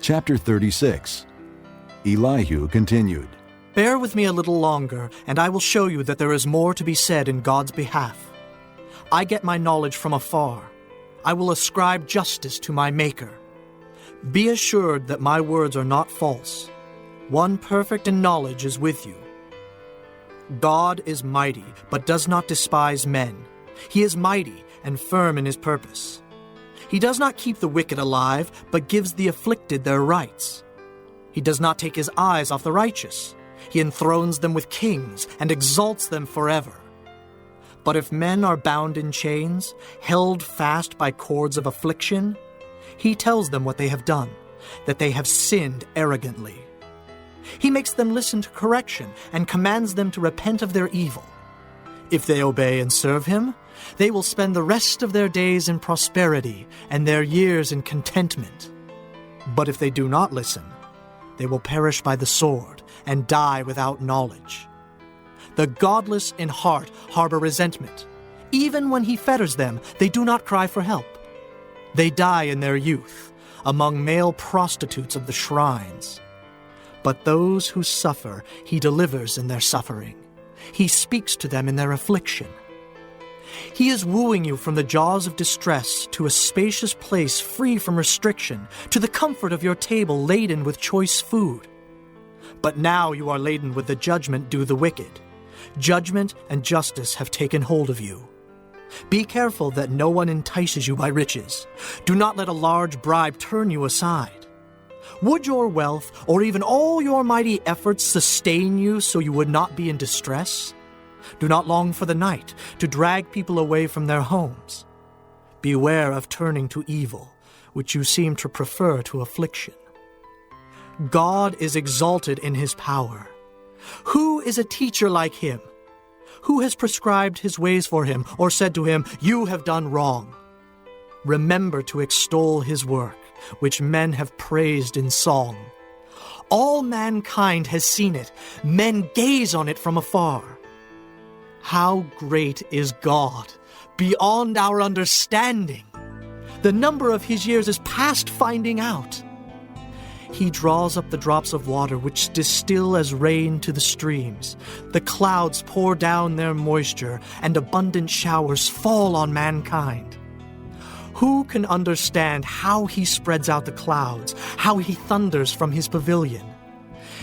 Chapter 36. Elihu continued. Bear with me a little longer, and I will show you that there is more to be said in God's behalf. I get my knowledge from afar. I will ascribe justice to my Maker. Be assured that my words are not false. One perfect in knowledge is with you. God is mighty, but does not despise men. He is mighty and firm in his purpose. He does not keep the wicked alive, but gives the afflicted their rights. He does not take his eyes off the righteous. He enthrones them with kings and exalts them forever. But if men are bound in chains, held fast by cords of affliction, he tells them what they have done, that they have sinned arrogantly. He makes them listen to correction and commands them to repent of their evil. If they obey and serve him, they will spend the rest of their days in prosperity and their years in contentment. But if they do not listen, they will perish by the sword and die without knowledge. The godless in heart harbor resentment. Even when he fetters them, they do not cry for help. They die in their youth, among male prostitutes of the shrines. But those who suffer, he delivers in their suffering. He speaks to them in their affliction. He is wooing you from the jaws of distress to a spacious place free from restriction, to the comfort of your table laden with choice food. But now you are laden with the judgment due the wicked. Judgment and justice have taken hold of you. Be careful that no one entices you by riches. Do not let a large bribe turn you aside. Would your wealth, or even all your mighty efforts, sustain you so you would not be in distress? Do not long for the night, to drag people away from their homes. Beware of turning to evil, which you seem to prefer to affliction. God is exalted in his power. Who is a teacher like him? Who has prescribed his ways for him, or said to him, "You have done wrong"? Remember to extol his work, which men have praised in song. All mankind has seen it. Men gaze on it from afar. How great is God, beyond our understanding! The number of his years is past finding out. He draws up the drops of water which distill as rain to the streams. The clouds pour down their moisture, and abundant showers fall on mankind. Who can understand how he spreads out the clouds, how he thunders from his pavilion?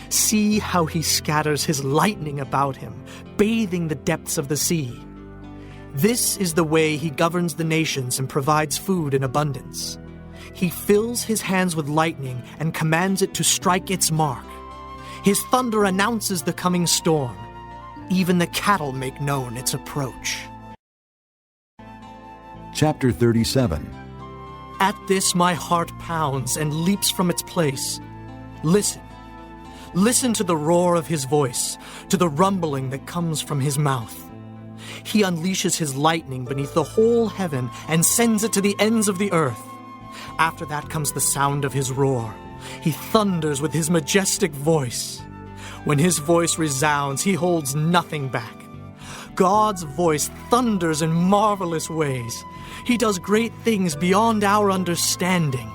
See how he scatters his lightning about him, bathing the depths of the sea. This is the way he governs the nations and provides food in abundance. He fills his hands with lightning and commands it to strike its mark. His thunder announces the coming storm. Even the cattle make known its approach. Chapter 37. At this my heart pounds and leaps from its place. Listen. Listen to the roar of his voice, to the rumbling that comes from his mouth. He unleashes his lightning beneath the whole heaven and sends it to the ends of the earth. After that comes the sound of his roar. He thunders with his majestic voice. When his voice resounds, he holds nothing back. God's voice thunders in marvelous ways. He does great things beyond our understanding.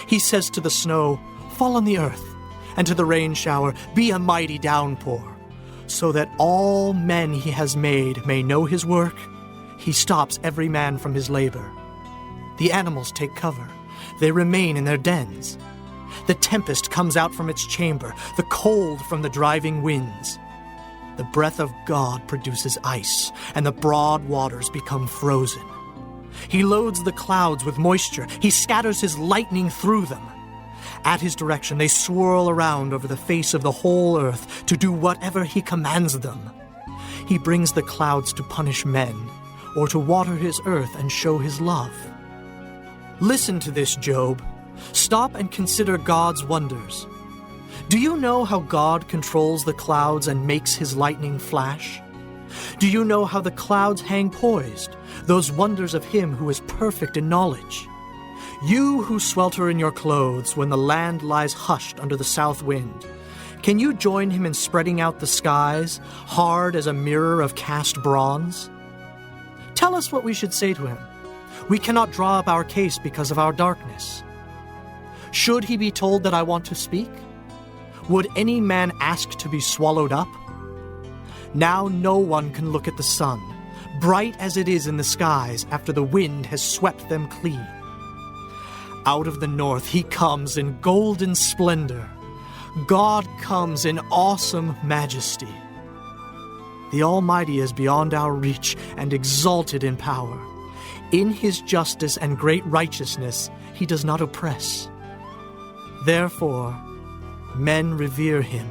He says to the snow, "Fall on the earth," and to the rain shower, "Be a mighty downpour," so that all men he has made may know his work. He stops every man from his labor. The animals take cover. They remain in their dens. The tempest comes out from its chamber, the cold from the driving winds. The breath of God produces ice, and the broad waters become frozen. He loads the clouds with moisture. He scatters his lightning through them. At his direction, they swirl around over the face of the whole earth to do whatever he commands them. He brings the clouds to punish men, or to water his earth and show his love. Listen to this, Job. Stop and consider God's wonders. Do you know how God controls the clouds and makes his lightning flash? Do you know how the clouds hang poised, those wonders of him who is perfect in knowledge? You who swelter in your clothes when the land lies hushed under the south wind, can you join him in spreading out the skies, hard as a mirror of cast bronze? Tell us what we should say to him. We cannot draw up our case because of our darkness. Should he be told that I want to speak? Would any man ask to be swallowed up? Now no one can look at the sun, bright as it is in the skies after the wind has swept them clean. Out of the north he comes in golden splendor. God comes in awesome majesty. The Almighty is beyond our reach and exalted in power. In his justice and great righteousness he does not oppress. Therefore, men revere him.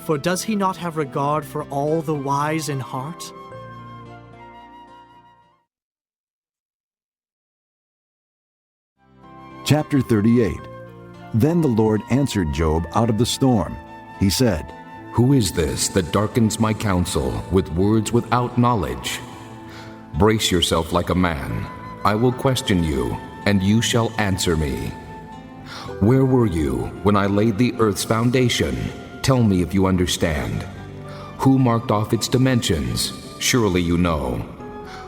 For does he not have regard for all the wise in heart? Chapter 38. Then the Lord answered Job out of the storm. He said, Who is this that darkens my counsel with words without knowledge? Brace yourself like a man. I will question you, and you shall answer me. Where were you when I laid the earth's foundation? Tell me if you understand. Who marked off its dimensions? Surely you know.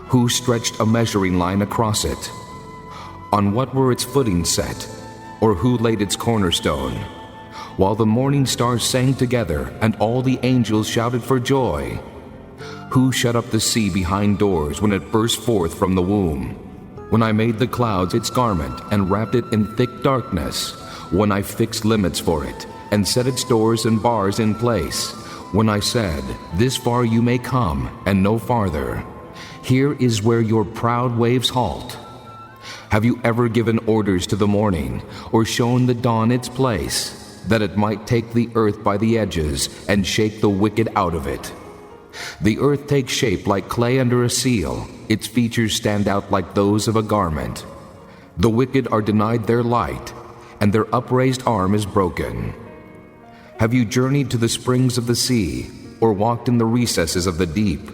Who stretched a measuring line across it? On what were its footings set? Or who laid its cornerstone? While the morning stars sang together and all the angels shouted for joy. Who shut up the sea behind doors when it burst forth from the womb? When I made the clouds its garment and wrapped it in thick darkness, when I fixed limits for it and set its doors and bars in place, when I said, This far you may come and no farther. Here is where your proud waves halt. Have you ever given orders to the morning, or shown the dawn its place, that it might take the earth by the edges and shake the wicked out of it? The earth takes shape like clay under a seal. Its features stand out like those of a garment. The wicked are denied their light, and their upraised arm is broken. Have you journeyed to the springs of the sea, or walked in the recesses of the deep?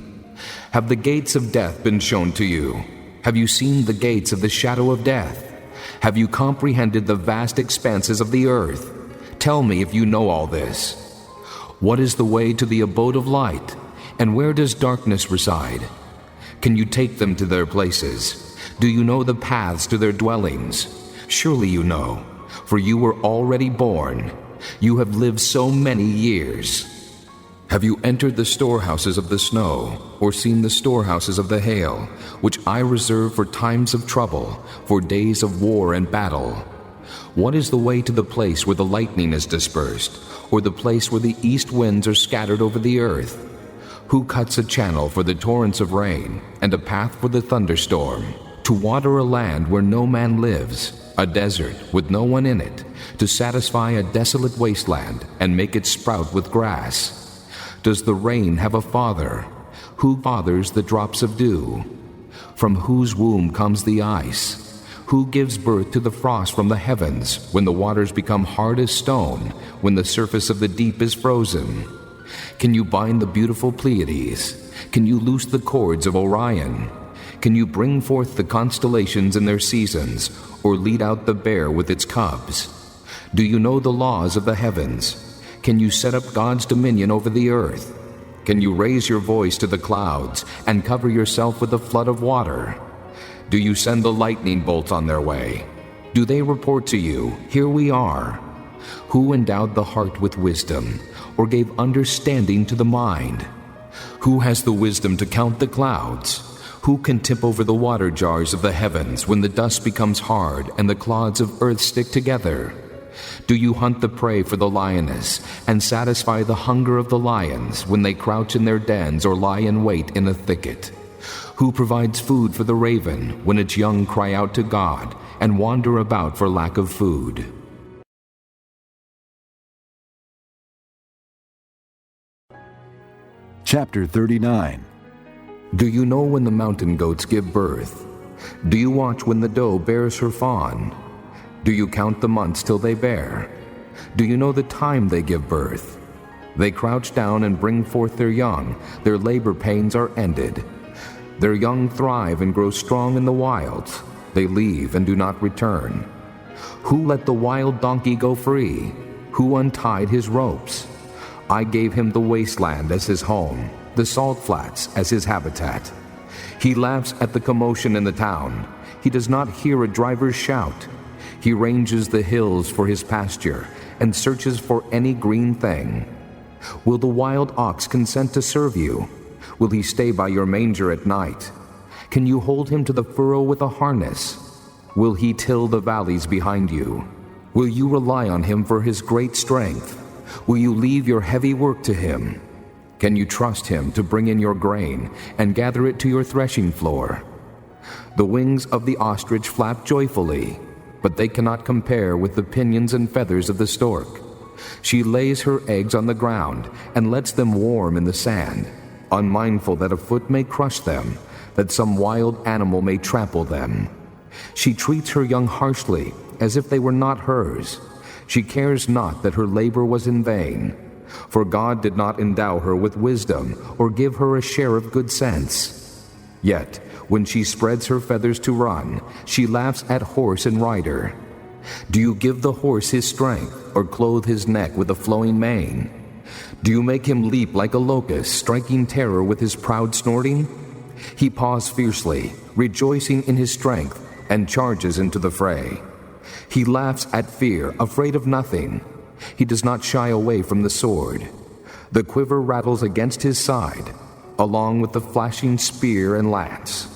Have the gates of death been shown to you? Have you seen the gates of the shadow of death? Have you comprehended the vast expanses of the earth? Tell me if you know all this. What is the way to the abode of light? And where does darkness reside? Can you take them to their places? Do you know the paths to their dwellings? Surely you know, for you were already born. You have lived so many years. Have you entered the storehouses of the snow, or seen the storehouses of the hail, which I reserve for times of trouble, for days of war and battle? What is the way to the place where the lightning is dispersed, or the place where the east winds are scattered over the earth? Who cuts a channel for the torrents of rain, and a path for the thunderstorm, to water a land where no man lives, a desert with no one in it, to satisfy a desolate wasteland and make it sprout with grass? Does the rain have a father? Who fathers the drops of dew? From whose womb comes the ice? Who gives birth to the frost from the heavens, when the waters become hard as stone, when the surface of the deep is frozen? Can you bind the beautiful Pleiades? Can you loose the cords of Orion? Can you bring forth the constellations in their seasons, or lead out the bear with its cubs? Do you know the laws of the heavens? Can you set up God's dominion over the earth? Can you raise your voice to the clouds and cover yourself with a flood of water? Do you send the lightning bolts on their way? Do they report to you, Here we are? Who endowed the heart with wisdom, or gave understanding to the mind? Who has the wisdom to count the clouds? Who can tip over the water jars of the heavens when the dust becomes hard and the clods of earth stick together? Do you hunt the prey for the lioness and satisfy the hunger of the lions when they crouch in their dens or lie in wait in a thicket? Who provides food for the raven when its young cry out to God and wander about for lack of food? Chapter 39. Do you know when the mountain goats give birth? Do you watch when the doe bears her fawn? Do you count the months till they bear? Do you know the time they give birth? They crouch down and bring forth their young. Their labor pains are ended. Their young thrive and grow strong in the wilds. They leave and do not return. Who let the wild donkey go free? Who untied his ropes? I gave him the wasteland as his home, the salt flats as his habitat. He laughs at the commotion in the town. He does not hear a driver's shout. He ranges the hills for his pasture and searches for any green thing. Will the wild ox consent to serve you? Will he stay by your manger at night? Can you hold him to the furrow with a harness? Will he till the valleys behind you? Will you rely on him for his great strength? Will you leave your heavy work to him? Can you trust him to bring in your grain and gather it to your threshing floor? The wings of the ostrich flap joyfully, but they cannot compare with the pinions and feathers of the stork. She lays her eggs on the ground and lets them warm in the sand, unmindful that a foot may crush them, that some wild animal may trample them. She treats her young harshly, as if they were not hers. She cares not that her labor was in vain. For God did not endow her with wisdom or give her a share of good sense. Yet, when she spreads her feathers to run, she laughs at horse and rider. Do you give the horse his strength, or clothe his neck with a flowing mane? Do you make him leap like a locust, striking terror with his proud snorting? He paws fiercely, rejoicing in his strength, and charges into the fray. He laughs at fear, afraid of nothing. He does not shy away from the sword. The quiver rattles against his side, along with the flashing spear and lance.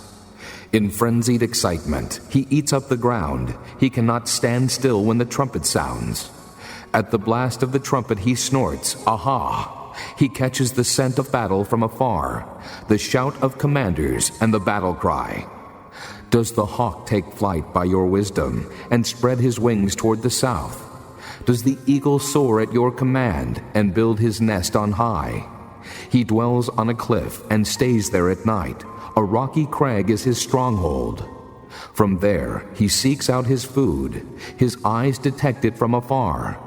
In frenzied excitement, he eats up the ground. He cannot stand still when the trumpet sounds. At the blast of the trumpet he snorts, aha! He catches the scent of battle from afar, the shout of commanders and the battle cry. Does the hawk take flight by your wisdom and spread his wings toward the south? Does the eagle soar at your command and build his nest on high? He dwells on a cliff and stays there at night. A rocky crag is his stronghold. From there he seeks out his food. His eyes detect it from afar.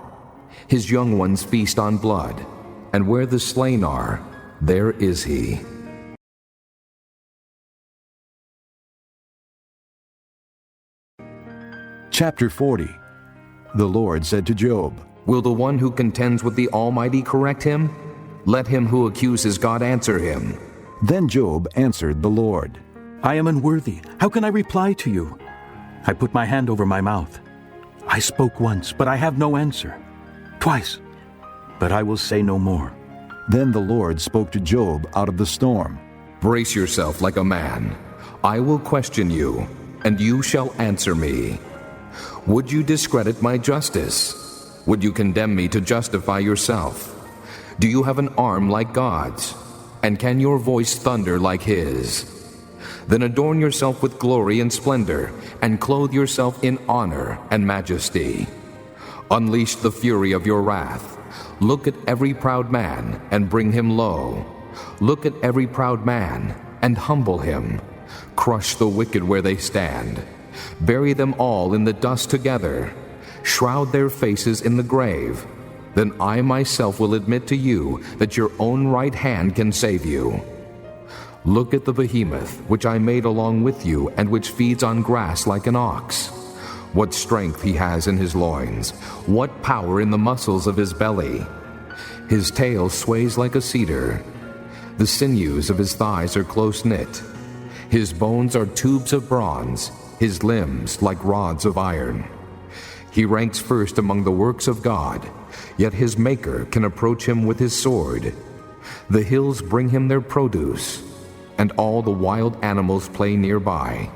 His young ones feast on blood, and where the slain are, there is he. Chapter 40. The Lord said to Job, Will the one who contends with the Almighty correct him? Let him who accuses God answer him. Then Job answered the Lord, I am unworthy. How can I reply to you? I put my hand over my mouth. I spoke once, but I have no answer. Twice, but I will say no more. Then the Lord spoke to Job out of the storm. Brace yourself like a man. I will question you, and you shall answer me. Would you discredit my justice? Would you condemn me to justify yourself? Do you have an arm like God's? And can your voice thunder like his? Then adorn yourself with glory and splendor, and clothe yourself in honor and majesty. Unleash the fury of your wrath. Look at every proud man and bring him low. Look at every proud man and humble him. Crush the wicked where they stand. Bury them all in the dust together. Shroud their faces in the grave. Then I myself will admit to you that your own right hand can save you. Look at the behemoth, which I made along with you, and which feeds on grass like an ox. What strength he has in his loins, what power in the muscles of his belly. His tail sways like a cedar. The sinews of his thighs are close-knit. His bones are tubes of bronze, his limbs like rods of iron. He ranks first among the works of God, yet his Maker can approach him with his sword. The hills bring him their produce, and all the wild animals play nearby.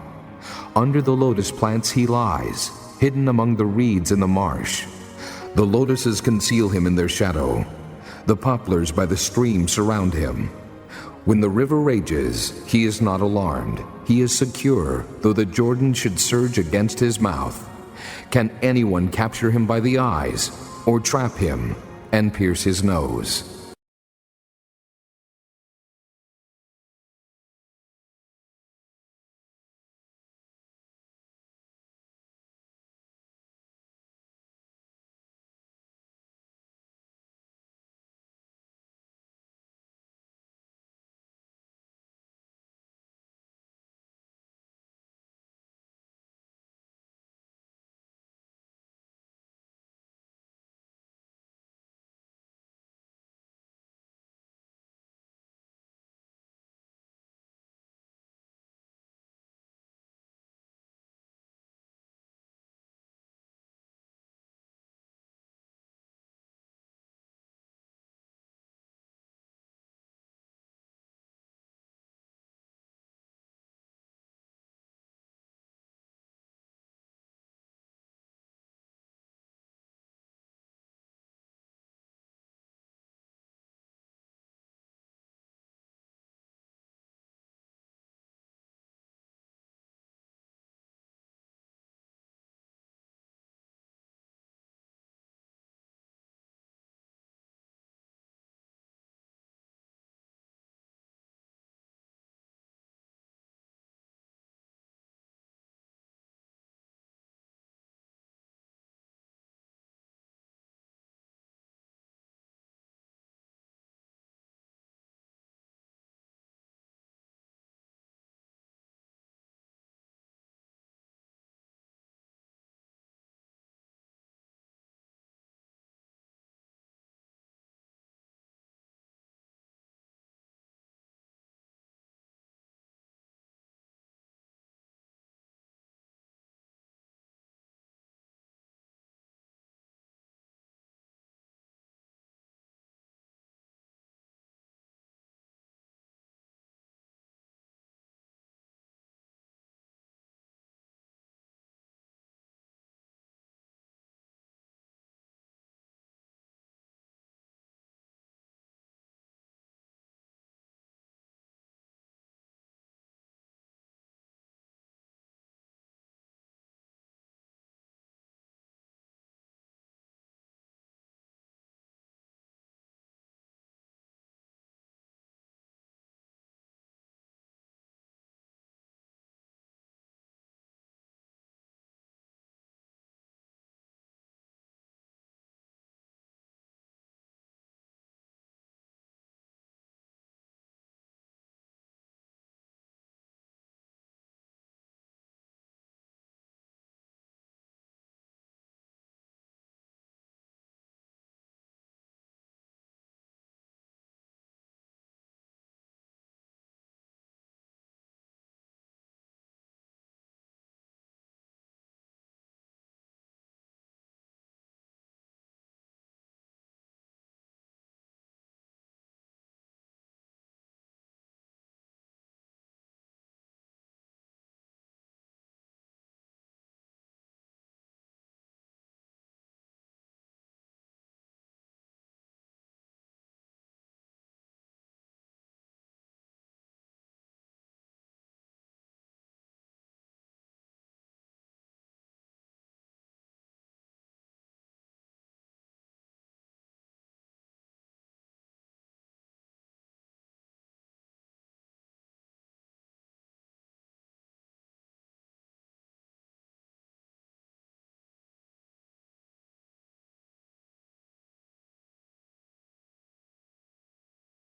Under the lotus plants he lies, hidden among the reeds in the marsh. The lotuses conceal him in their shadow. The poplars by the stream surround him. When the river rages, he is not alarmed. He is secure, though the Jordan should surge against his mouth. Can anyone capture him by the eyes, or trap him and pierce his nose?